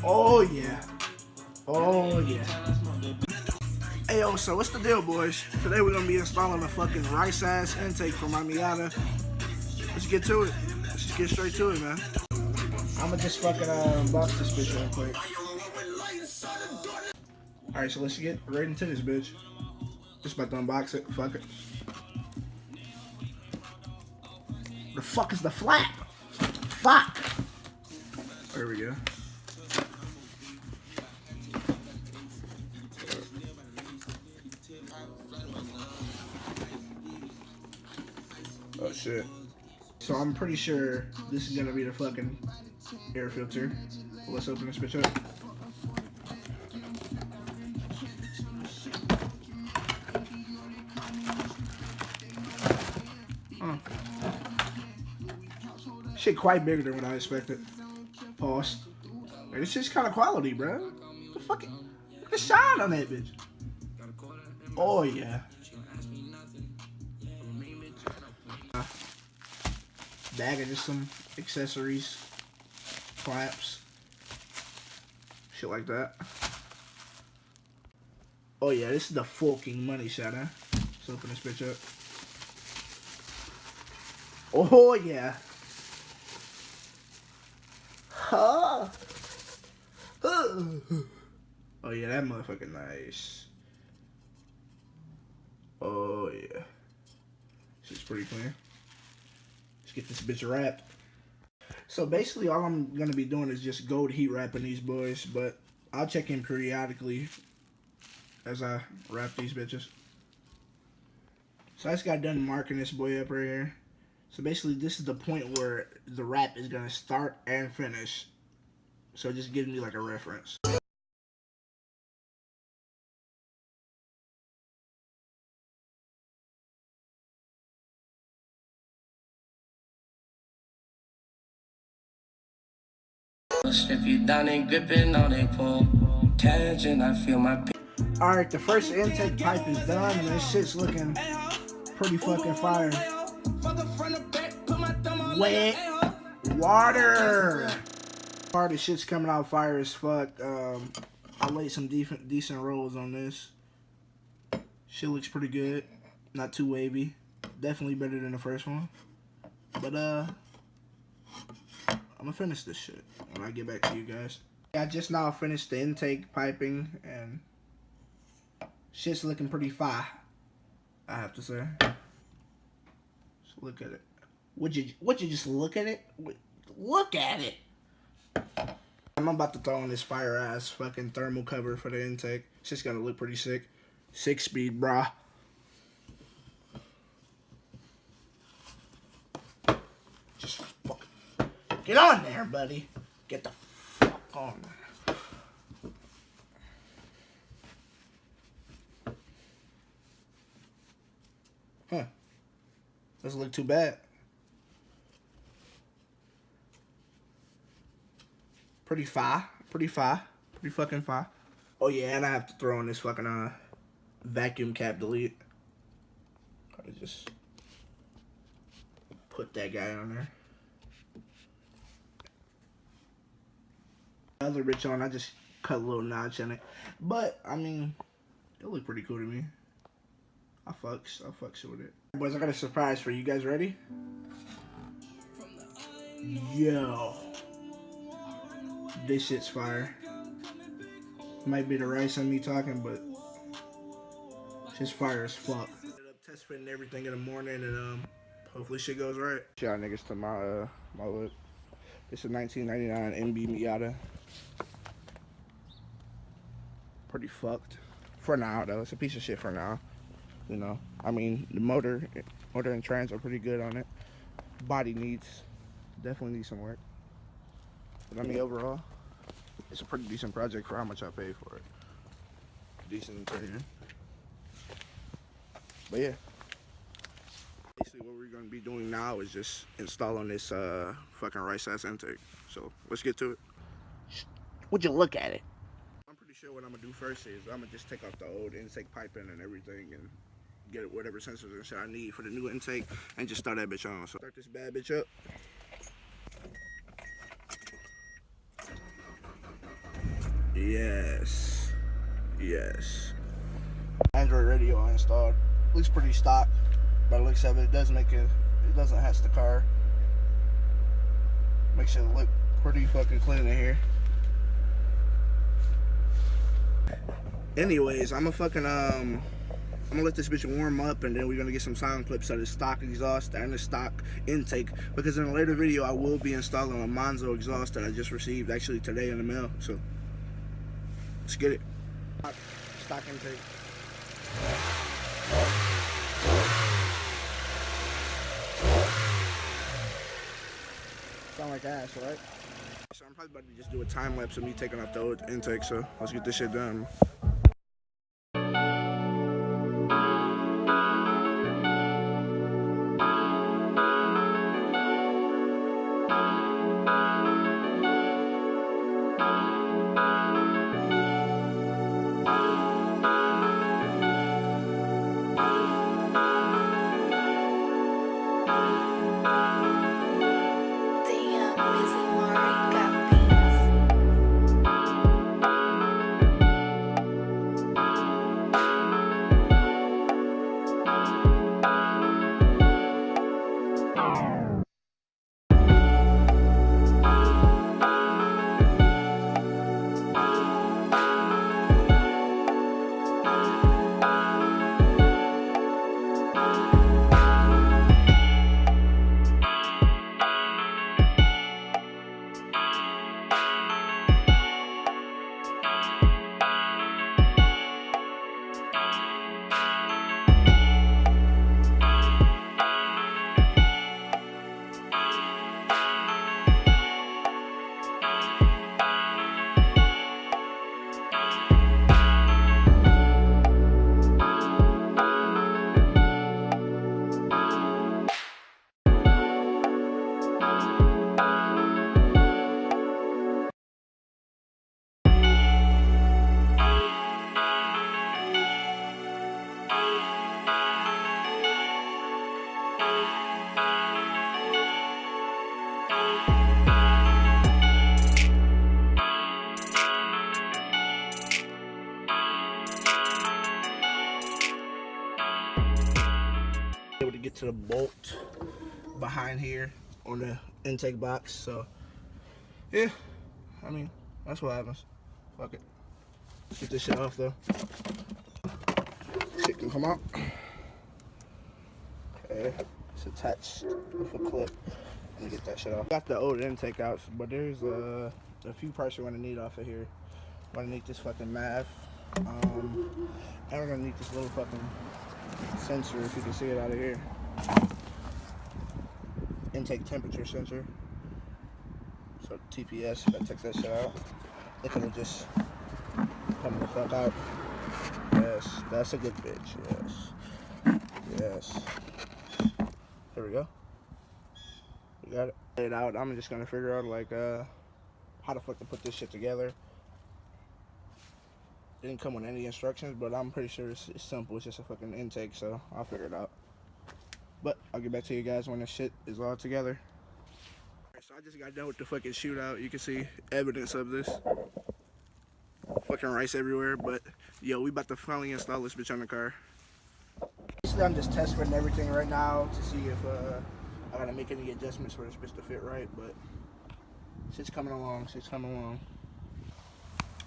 Oh yeah. Oh yeah. Hey yo, so what's the deal, boys? Today we're gonna be installing a fucking rice-ass intake for my Miata. Let's get to it. Let's just get straight to it, man. I'ma just fucking unbox this bitch real quick. Alright, so let's get right into this bitch. Just about to unbox it. Fuck it. The fuck is the flap? Fuck! There we go. Oh shit. So I'm pretty sure this is gonna be the fucking air filter. Let's open this bitch up. Shit quite bigger than what I expected. Pause. Hey, this shit's kind of quality, bro. What the fuck? Look at the shine on that bitch. Oh yeah. Bag of just some accessories, clamps, shit like that. Oh yeah, this is the fucking money shot, huh? Let's open this bitch up. Oh yeah. Oh yeah, that motherfucker nice. Oh yeah. Shit's pretty clean. Let's get this bitch wrapped. So basically all I'm gonna be doing is just gold heat wrapping these boys, but I'll check in periodically as I wrap these bitches. So I just got done marking this boy up right here. So basically this is the point where the wrap is gonna start and finish. So it just gives me like a reference. Strip you down and gripping on a pole. Tangent, I feel my. Alright, the first intake pipe is done and this shit's looking pretty fucking fire. Wet water. Part of the shit's coming out fire as fuck. I laid some decent rolls on this. Shit looks pretty good. Not too wavy. Definitely better than the first one. But I'm gonna finish this shit when I get back to you guys. I just now finished the intake piping and shit's looking pretty fire, I have to say. Just look at it. Would you just look at it? Look at it. I'm about to throw on this fire ass fucking thermal cover for the intake. It's just gonna look pretty sick. 6-speed, brah. Just fucking get on there, buddy. Get the fuck on there. Huh. Doesn't look too bad. Pretty fire. Pretty fucking fire. Oh yeah, and I have to throw in this fucking vacuum cap delete. Gotta just put that guy on there. The other bitch on, I just cut a little notch in it. But I mean, it looked pretty cool to me. I fucks with it. Boys, I got a surprise for you. Guys ready? Yo. This shit's fire. Might be the rice on me talking, but shit's fire as fuck. Test fitting everything in the morning and hopefully shit goes right. Shout out niggas to my my whip. It's a 1999 MB Miata. Pretty fucked. For now though. It's a piece of shit for now. You know, I mean, the motor and trans are pretty good on it. Body definitely needs some work. But I mean, overall, it's a pretty decent project for how much I paid for it. Decent interior. But yeah, basically what we're gonna be doing now is just installing this fucking rice-ass intake. So let's get to it. Would you look at it? I'm pretty sure what I'm gonna do first is I'm gonna just take off the old intake piping and everything and get whatever sensors and shit I need for the new intake and just start that bitch on. So start this bad bitch up. Yes. Yes. Android radio installed. Looks pretty stock, by the looks of it. It does make it doesn't hatch the car. Makes it look pretty fucking clean in here. Anyways, I'm gonna let this bitch warm up, and then we're gonna get some sound clips of the stock exhaust and the stock intake, because in a later video I will be installing a Monzo exhaust that I just received actually today in the mail. So let's get it. Stock intake. Sound like ass, right? So I'm probably about to just do a time lapse of me taking off the old intake, so let's get this shit done. Able to get to the bolt behind here on the intake box, so yeah, I mean, that's what happens. Fuck it. Let's get this shit off though. Shit can come out. Okay, it's attached with a clip. Let me get that shit off. Got the old intake out, but there's a few parts you're gonna need off of here. We're gonna need this fucking MAV, and we're gonna need this little fucking sensor, if you can see it out of here. Intake temperature sensor. So TPS, gotta take that shit out. Look at it just come the fuck out. Yes, that's a good bitch. Yes. Yes. Here we go. We got it. Get it out. I'm just gonna figure out like how the fuck to put this shit together. Didn't come with any instructions, but I'm pretty sure it's simple. It's just a fucking intake, so I'll figure it out. But I'll get back to you guys when the shit is all together. Alright, so I just got done with the fucking shootout. You can see evidence of this. Fucking rice everywhere, but yo, we about to finally install this bitch on the car. Basically, I'm just test fitting everything right now to see if I gotta make any adjustments for this bitch to fit right, but shit's coming along. Shit's coming along.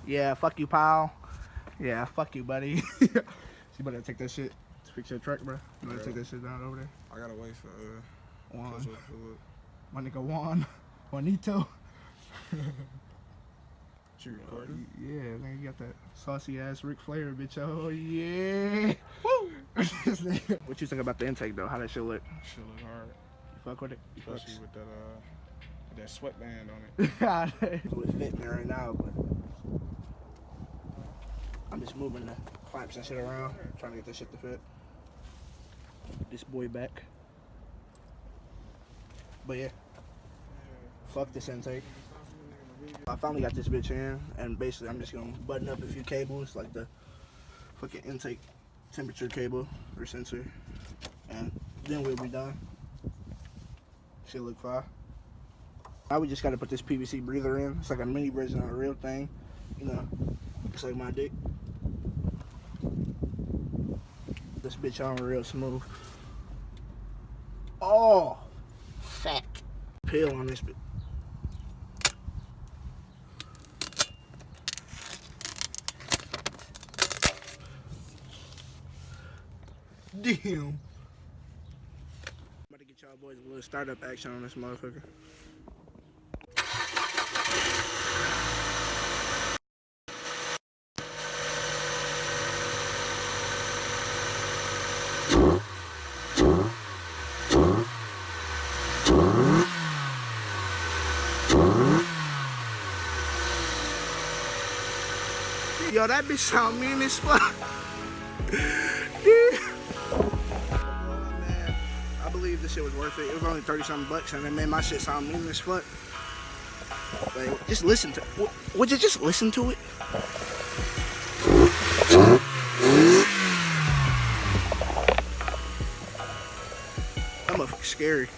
Yeah, fuck you, pal. Yeah, fuck you, buddy. You better take that shit to fix your truck, bro. You better take that shit down over there. I gotta wait for Juan. my My nigga Juanito. you recording? Yeah, man, you got that saucy ass Ric Flair, bitch. Oh yeah. Woo! What you think about the intake though? How that shit look? Shit look hard. You fuck with it? You fuck Especially with that sweatband on it. So it's fitting me right now, but I'm just moving the clamps and shit around, trying to get this shit to fit. This boy back. But yeah, fuck this intake. I finally got this bitch in, and basically I'm just gonna button up a few cables, like the fucking intake temperature cable or sensor, and then we'll be done. Shit look fine. Now we just gotta put this PVC breather in. It's like a mini version of the real thing. You know, it's like my dick. This bitch on real smooth. Oh, fat pill on this bitch. Damn. I'm about to get y'all boys a little startup action on this motherfucker. Yo, that bitch sound mean as fuck. Dude. Man, I believe this shit was worth it. It was only 30-something bucks, and it made my shit sound mean as fuck. Like, just listen to it. Would you just listen to it? That motherfucker's scary.